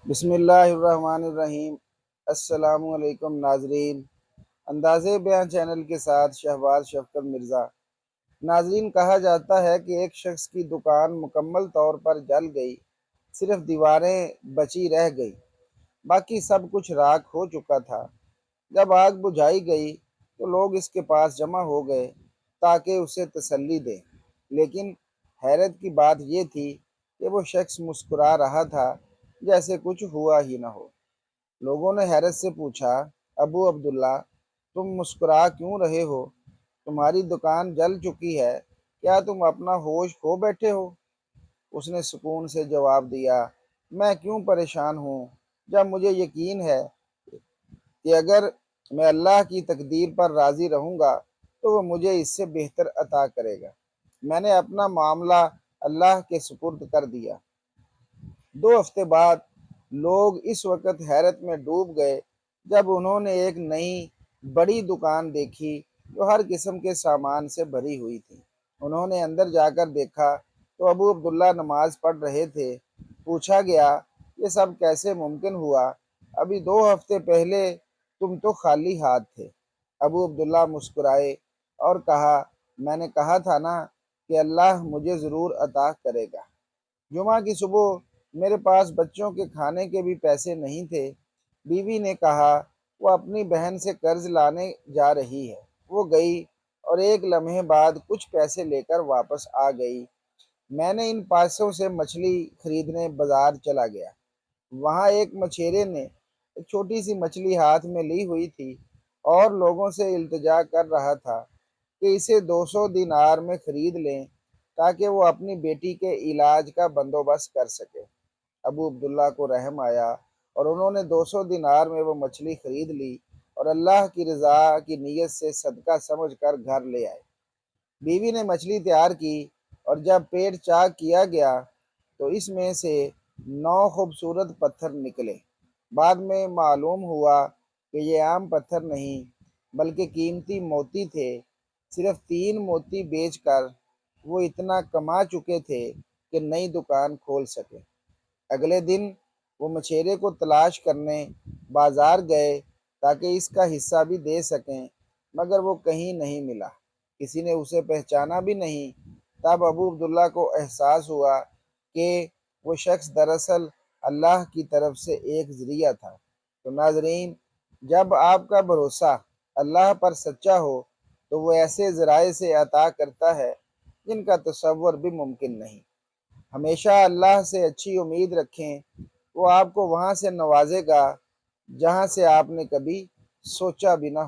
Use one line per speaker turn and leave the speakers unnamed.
بسم اللہ الرحمن الرحیم۔ السلام علیکم ناظرین، انداز بیاں چینل کے ساتھ شہباز شفقت مرزا۔ ناظرین، کہا جاتا ہے کہ ایک شخص کی دکان مکمل طور پر جل گئی، صرف دیواریں بچی رہ گئی، باقی سب کچھ راکھ ہو چکا تھا۔ جب آگ بجھائی گئی تو لوگ اس کے پاس جمع ہو گئے تاکہ اسے تسلی دیں، لیکن حیرت کی بات یہ تھی کہ وہ شخص مسکرا رہا تھا جیسے کچھ ہوا ہی نہ ہو۔ لوگوں نے حیرت سے پوچھا، ابو عبداللہ، تم مسکرا کیوں رہے ہو؟ تمہاری دکان جل چکی ہے، کیا تم اپنا ہوش کھو بیٹھے ہو؟ اس نے سکون سے جواب دیا، میں کیوں پریشان ہوں جب مجھے یقین ہے کہ اگر میں اللہ کی تقدیر پر راضی رہوں گا تو وہ مجھے اس سے بہتر عطا کرے گا۔ میں نے اپنا معاملہ اللہ کے سپرد کر دیا۔ 2 ہفتے بعد لوگ اس وقت حیرت میں ڈوب گئے جب انہوں نے ایک نئی بڑی دکان دیکھی جو ہر قسم کے سامان سے بھری ہوئی تھی۔ انہوں نے اندر جا کر دیکھا تو ابو عبداللہ نماز پڑھ رہے تھے۔ پوچھا گیا، یہ سب کیسے ممکن ہوا؟ ابھی 2 ہفتے پہلے تم تو خالی ہاتھ تھے۔ ابو عبداللہ مسکرائے اور کہا، میں نے کہا تھا نا کہ اللہ مجھے ضرور عطا کرے گا۔ جمعہ کی صبح میرے پاس بچوں کے کھانے کے بھی پیسے نہیں تھے۔ بیوی نے کہا وہ اپنی بہن سے قرض لانے جا رہی ہے۔ وہ گئی اور ایک لمحے بعد کچھ پیسے لے کر واپس آ گئی۔ میں نے ان پیسوں سے مچھلی خریدنے بازار چلا گیا۔ وہاں ایک مچھیرے نے ایک چھوٹی سی مچھلی ہاتھ میں لی ہوئی تھی اور لوگوں سے التجا کر رہا تھا کہ اسے 200 دینار میں خرید لیں تاکہ وہ اپنی بیٹی کے علاج کا بندوبست کر سکے۔ ابو عبداللہ کو رحم آیا اور انہوں نے 200 دینار میں وہ مچھلی خرید لی اور اللہ کی رضا کی نیت سے صدقہ سمجھ کر گھر لے آئے۔ بیوی نے مچھلی تیار کی اور جب پیٹ چاک کیا گیا تو اس میں سے 9 خوبصورت پتھر نکلے۔ بعد میں معلوم ہوا کہ یہ عام پتھر نہیں بلکہ قیمتی موتی تھے۔ صرف 3 موتی بیچ کر وہ اتنا کما چکے تھے کہ نئی دکان کھول سکے۔ اگلے دن وہ مچھیرے کو تلاش کرنے بازار گئے تاکہ اس کا حصہ بھی دے سکیں، مگر وہ کہیں نہیں ملا۔ کسی نے اسے پہچانا بھی نہیں۔ تب ابو عبداللہ کو احساس ہوا کہ وہ شخص دراصل اللہ کی طرف سے ایک ذریعہ تھا۔ تو ناظرین، جب آپ کا بھروسہ اللہ پر سچا ہو تو وہ ایسے ذرائع سے عطا کرتا ہے جن کا تصور بھی ممکن نہیں۔ ہمیشہ اللہ سے اچھی امید رکھیں، وہ آپ کو وہاں سے نوازے گا جہاں سے آپ نے کبھی سوچا بھی نہ ہو۔